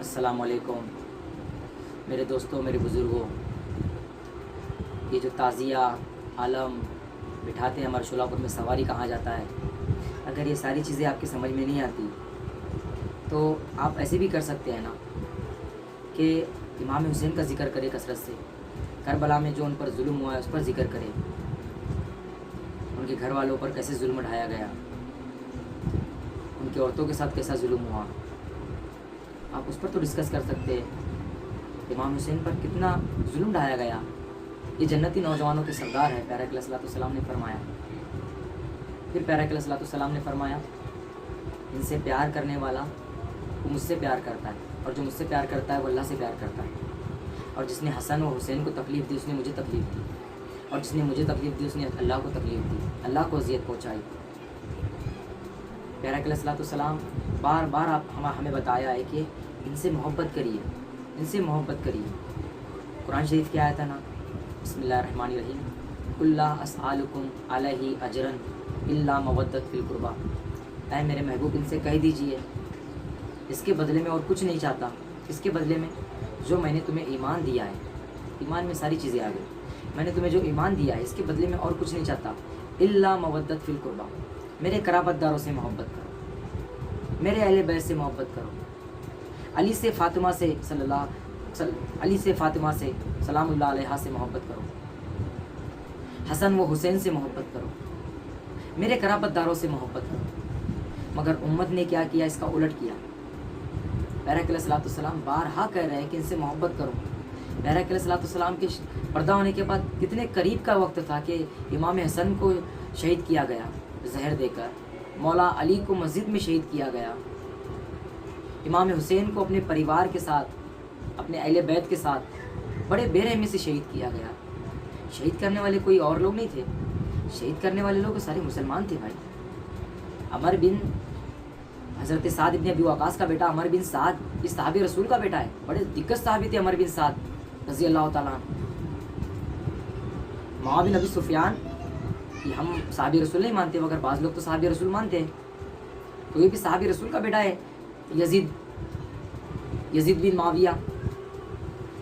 السلام علیکم میرے دوستوں، میرے بزرگوں، یہ جو تعزیہ عالم بٹھاتے ہیں ہمارے شولاپور میں سواری کہا جاتا ہے، اگر یہ ساری چیزیں آپ کی سمجھ میں نہیں آتی تو آپ ایسے بھی کر سکتے ہیں نا کہ امام حسین کا ذکر کرے کثرت سے، کربلا میں جو ان پر ظلم ہوا ہے اس پر ذکر کرے، ان کے گھر والوں پر کیسے ظلم ڈھایا گیا، ان کی عورتوں کے ساتھ کیسا ظلم ہوا، آپ اس پر تو ڈسکس کر سکتے ہیں۔ امام حسین پر کتنا ظلم ڈھایا گیا، یہ جنتی نوجوانوں کے سردار ہے، پیارا علیہ السلام نے فرمایا۔ پھر پیارا علیہ السلام نے فرمایا ان سے پیار کرنے والا وہ مجھ سے پیار کرتا ہے، اور جو مجھ سے پیار کرتا ہے وہ اللہ سے پیار کرتا ہے، اور جس نے حسن و حسین کو تکلیف دی اس نے مجھے تکلیف دی، اور جس نے مجھے تکلیف دی اس نے اللہ کو تکلیف دی، اللہ کو اذیت پہنچائی۔ پیارا علیہ السلام بار بار ہمیں بتایا ہے کہ ان سے محبت کریے، ان سے محبت کریے۔ قرآن شریف کی آیت ہے نا، بسم اللہ الرحمن الرحیم، قل لا اسألکم علیہ اجرا الا مودۃ فی القربی، اے میرے محبوب ان سے کہہ دیجئے اس کے بدلے میں اور کچھ نہیں چاہتا، اس کے بدلے میں جو میں نے تمہیں ایمان دیا ہے، ایمان میں ساری چیزیں آ گئی، میں نے تمہیں جو ایمان دیا ہے اس کے بدلے میں اور کچھ نہیں چاہتا، الا مودۃ فی القربی، میرے قرابت داروں سے محبت کرو، میرے اہل بیت سے محبت کرو، علی سے فاطمہ سے سلام اللہ علیہ سے محبت کرو، حسن و حسین سے محبت کرو، میرے قرابت داروں سے محبت کرو۔ مگر امت نے کیا کیا؟ اس کا الٹ کیا۔ پیارا علیہ السلام بارہا کہہ رہے ہیں کہ ان سے محبت کرو۔ پیارا علیہ السلام کے پردہ ہونے کے بعد کتنے قریب کا وقت تھا کہ امام حسن کو شہید کیا گیا زہر دے کر، مولا علی کو مسجد میں شہید کیا گیا، امام حسین کو اپنے پریوار کے ساتھ، اپنے اہل بیت کے ساتھ بڑے بے رحمی سے شہید کیا گیا۔ شہید کرنے والے کوئی اور لوگ نہیں تھے، شہید کرنے والے لوگ سارے مسلمان تھے بھائی۔ عمر بن حضرت سعد ابن ابی وقاص کا بیٹا عمر بن سعد اس صحابی رسول کا بیٹا ہے، بڑے دقت صحابی تھے عمر بن سعد رضی اللہ تعالیٰ عنہ۔ معاویہ بن ابی سفیان کہ ہم صحابی رسول نہیں مانتے مگر بعض لوگ تو صحابی رسول مانتے ہیں، تو یہ بھی صحابی رسول کا بیٹا ہے، یزید بن معاویہ۔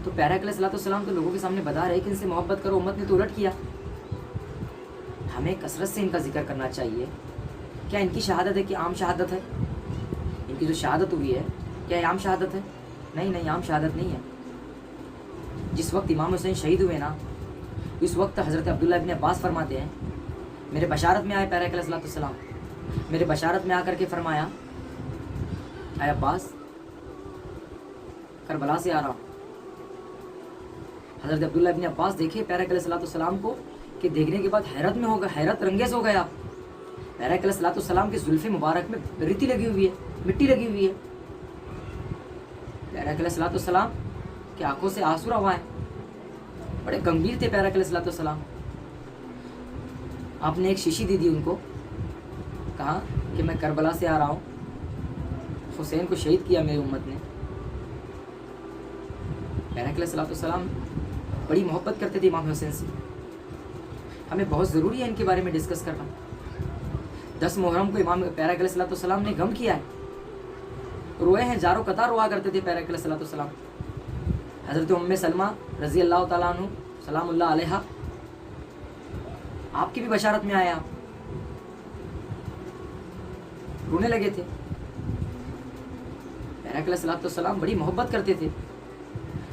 تو پیارا علیہ السلام تو لوگوں کے سامنے بتا رہے کہ ان سے محبت کرو، امت نے تو الٹ کیا۔ ہمیں کثرت سے ان کا ذکر کرنا چاہیے۔ کیا ان کی شہادت ہے کہ عام شہادت ہے؟ ان کی جو شہادت ہوئی ہے کیا یہ عام شہادت ہے؟ نہیں، عام شہادت نہیں ہے۔ جس وقت امام حسین شہید ہوئے نا، اس وقت حضرت عبداللہ ابن عباس فرماتے ہیں، میرے بشارت میں آئے پیارا علیہ السلام، میرے بشارت میں آ کر کے فرمایا، اے عباس کربلا سے آ رہا ہوں۔ حضرت عبداللہ ابن عباس دیکھے پیارا علیہ السلام کو کہ دیکھنے کے بعد حیرت میں ہو گیا، حیرت رنگیز ہو گیا۔ پیارا علیہ السلام کی زلف مبارک میں ریتی لگی ہوئی ہے، مٹی لگی ہوئی ہے۔ پیارا علیہ السلام کی آنکھوں سے آنسو روا ہے، بڑے گمبھیر تھے پیارا علیہ السلام۔ آپ نے ایک شیشی دی ان کو، کہا کہ میں کربلا سے آ رہا ہوں، حسین کو شہید کیا میری امت نے۔ پیارا علیہ السلام بڑی محبت کرتے تھے امام حسین سے۔ ہمیں بہت ضروری ہے ان کے بارے میں ڈسکس کرنا۔ 10 محرم کو امام پیارا علیہ السلام نے غم کیا ہے، روئے ہیں، زاروں قطار روا کرتے تھے پیارا علیہ السلام۔ حضرت ام سلمہ رضی اللہ تعالیٰ عنہ سلام اللہ علیہ، آپ کی بھی بشارت میں آیا، رونے لگے تھے۔ پیارا علیہ السلام بڑی محبت کرتے تھے،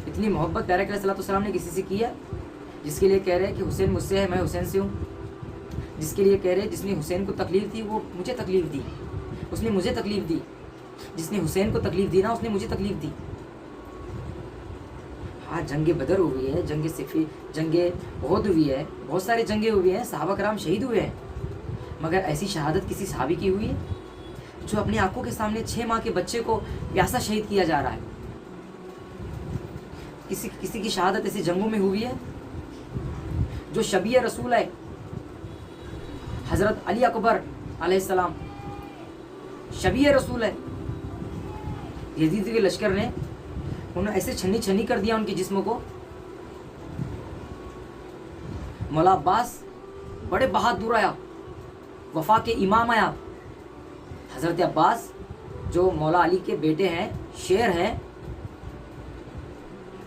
اتنی محبت پیارا علیہ السلام نے کسی سے کی ہے جس کے لیے کہہ رہے کہ حسین مجھ سے ہے، میں حسین سے ہوں، جس کے لیے کہہ رہے جس نے حسین کو تکلیف دی وہ مجھے تکلیف دی، اس نے مجھے تکلیف دی، جس نے حسین کو تکلیف دی نا اس نے مجھے تکلیف دی۔ ہاں جنگ بدر ہوئی ہے، جنگ احد ہوئی ہے، بہت سارے جنگیں ہوئی ہیں، صحابہ کرام شہید ہوئے ہیں، مگر ایسی شہادت کسی صحابی کی ہوئی ہے جو اپنی آنکھوں کے سامنے 6 ماہ کے بچے کو پیاسا شہید کیا جا رہا ہے؟ کسی کی شہادت ایسی جنگوں میں ہوئی ہے؟ جو شبیہ رسول ہے حضرت علی اکبر علیہ السلام، شبیہ رسول ہے، یزید کے لشکر نے انہوں ایسے چھنی کر دیا ان کے جسموں کو۔ مولا عباس بڑے بہادر آیا، وفا کے امام آیا، حضرت عباس جو مولا علی کے بیٹے ہیں، شیر ہیں،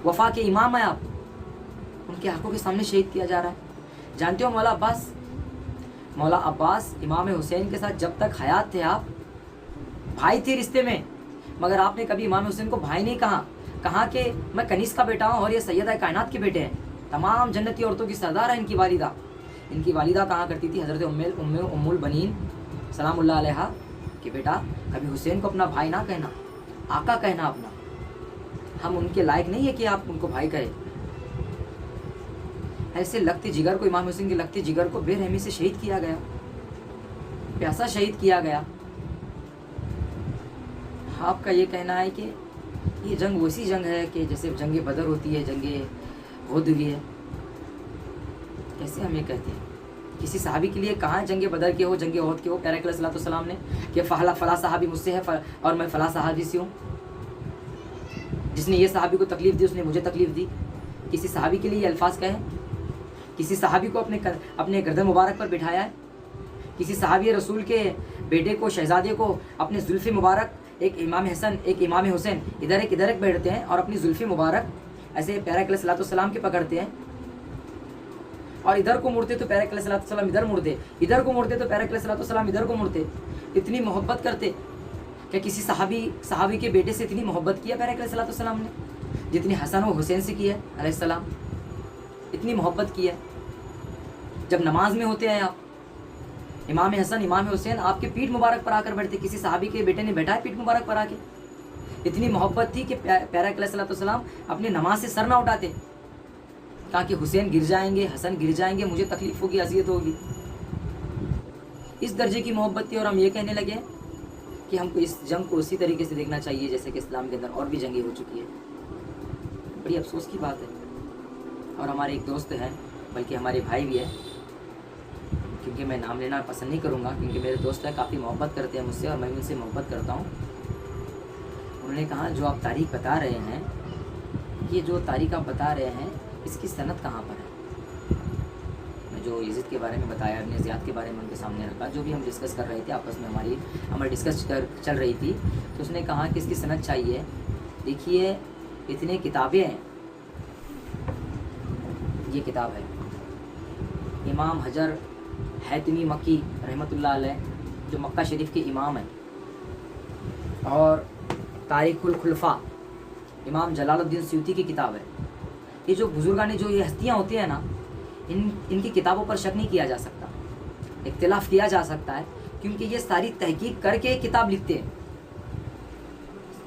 वफा के इमाम हैं आप, उनकी आंखों के सामने शहीद किया जा रहा है। जानते हो मौला अब्बास इमाम हुसैन के साथ जब तक हयात थे आप भाई थे रिश्ते में, मगर आपने कभी इमाम हुसैन को भाई नहीं कहा कि मैं कनीस का बेटा हूँ और ये सैयदा कायनात के बेटे हैं, तमाम जन्नती औरतों की सरदार है इनकी वालिदा कहा करती थी हज़रत उम्मुल बनीन सलामुल्लाह अलैहा कि बेटा कभी हुसैन को अपना भाई ना कहना, आका कहना अपना, हम उनके लायक नहीं है कि आप उनको भाई कहें। ऐसे लगते जिगर को, इमाम हुसैन के लगते जिगर को बेरहमी से शहीद किया गया, प्यासा शहीद किया गया। आपका ये कहना है कि ये जंग वैसी जंग है कि जैसे जंग बदर होती है, जंग उहद हुई है। कैसे हम ये कहते हैं? किसी सहाबी के लिए कहाँ जंग बदर के हो, जंग उहद के हो? प्यारे सलाम ने कि फला सहाबी मुझसे है और मैं फला सहाबी से हूँ, जिसने ये सहाबी को तकलीफ़ दी उसने मुझे तकलीफ़ दी। किसी सहाबी के लिए ये अल्फाज कहें? किसी सहाबी को अपने गर्दन मुबारक पर बिठाया है? किसी सहाबी रसूल के बेटे को, शहजादे को अपने जुल्फ़े मुबारक, एक इमाम हसन एक इमाम हुसैन इधर एक बैठते हैं और अपनी जुल्फ़े मुबारक ऐसे प्यारे सलाम के पकड़ते हैं, और इधर को मुड़ते तो प्यारे सलाम इधर मुड़ते, इधर को मुड़ते तो प्यारे सलाम इधर को मुड़ते। इतनी मोहब्बत करते कि किसी सहाबी के बेटे से इतनी मोहब्बत किया प्यारे सलाम ने जितनी हसन व हुसैन से की है अलैहिस्सलाम, इतनी मोहब्बत की है। जब नमाज में होते हैं आप, इमाम हसन इमाम हुसैन आपके पीठ मुबारक पर आकर बैठते, किसी सहाबी के बेटे ने बैठा है पीठ मुबारक पर आके। इतनी मोहब्बत थी कि प्यारा सलाम अपनी नमाज से सर ना उठाते, कहा कि हुसैन गिर जाएंगे, हसन गिर जाएंगे, मुझे तकलीफ होगी, अजियत होगी। इस दर्जे की मोहब्बत थी। और हम ये कहने लगे कि हमको इस जंग को उसी तरीके से देखना चाहिए जैसे कि इस्लाम के अंदर और भी जंगें हो चुकी है। बड़ी अफसोस की बात है। और हमारे एक दोस्त हैं, बल्कि हमारे भाई भी है, क्योंकि मैं नाम लेना पसंद नहीं करूँगा, क्योंकि मेरे दोस्त हैं, काफ़ी मोहब्बत करते हैं मुझसे और मैं उनसे मोहब्बत करता हूँ। उन्होंने कहा जो आप तारीख बता रहे हैं, ये जो तारीख आप बता रहे हैं इसकी सनद कहाँ पर है? मैं जो यजीद के बारे में बताया, इब्न ज़ियाद के बारे में उनके सामने रखा, जो भी हम डिस्कस कर रहे थे आपस में, हमारी डिस्कस चल रही थी, तो उसने कहा कि इसकी सनद चाहिए। देखिए इतने किताबें हैं, ये किताब है इमाम हजर हैतमी मक्की रहमतुल्लाह अलैह, जो मक्का शरीफ के इमाम हैं, और तारीख़ुल खुलफा इमाम जलालुद्दीन सयूती की किताब है। ये जो बुजुर्गान, जो ये हस्तियाँ होती हैं ना, इनकी किताबों पर शक नहीं किया जा सकता, इख्तिलाफ़ किया जा सकता है, क्योंकि ये सारी तहकीक करके किताब लिखते हैं।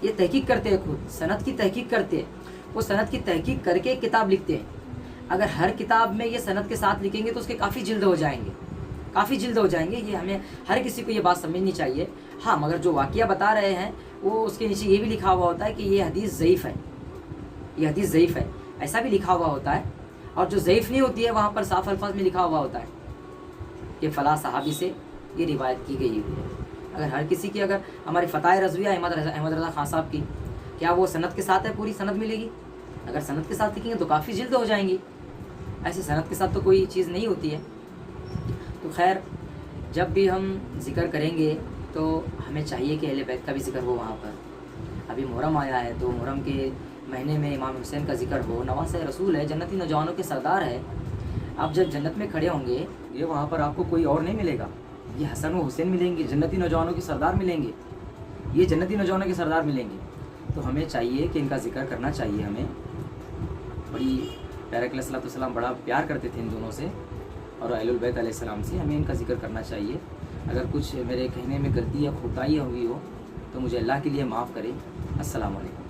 ये तहकीक करते हैं, खुद सनद की तहकीक करते हैं, वो सनद की तहकीक करके किताब लिखते हैं। अगर हर किताब में ये सनद के साथ लिखेंगे तो उसके काफ़ी जिल्द हो जाएंगे, ये हमें हर किसी को ये बात समझनी चाहिए। हाँ, मगर जो वाक़या बता रहे हैं वो उसके नीचे ये भी लिखा हुआ होता है कि ये हदीस ज़ईफ़ है, ये हदीस ज़ईफ़ है, ऐसा भी लिखा हुआ होता है। और जो ज़ईफ़ नहीं होती है वहाँ पर साफ अल्फाज में लिखा हुआ होता है कि फ़ला सहाबी से ये रिवायत की गई हुई है। अगर हर किसी की, अगर हमारी फ़ताए रज़विया अहमद रज़ा खान साहब की, क्या वो सनद के साथ है, पूरी सनद मिलेगी? अगर सनद के साथ लिखेंगे तो काफ़ी जिल्द हो जाएंगी, ऐसे सनद के साथ तो कोई चीज़ नहीं होती है। तो खैर, जब भी हम ज़िक्र करेंगे तो हमें चाहिए कि अहले बैत का भी ज़िक्र हो वहाँ पर। अभी मुहर्रम आया है तो मुहर्रम के महीने में इमाम हुसैन का ज़िक्र हो, नवासे रसूल है, जन्नती नौजवानों के सरदार है। आप जब जन्नत में खड़े होंगे, ये वहाँ पर आपको कोई और नहीं मिलेगा, ये हसन व हुसैन मिलेंगे, जन्नती नौजवानों के सरदार मिलेंगे, ये जन्नती नौजवानों के सरदार मिलेंगे। तो हमें चाहिए कि इनका ज़िक्र करना चाहिए। हमें बड़ी प्यारे सलाम बड़ा प्यार करते थे इन दोनों से और अहलुल बैत अलैहिस्सलाम से, हमें इनका ज़िक्र करना चाहिए। अगर कुछ मेरे कहने में गलती या खोटाई हुई हो तो मुझे अल्लाह के लिए माफ़ करें। अस्सलाम वालेकुम।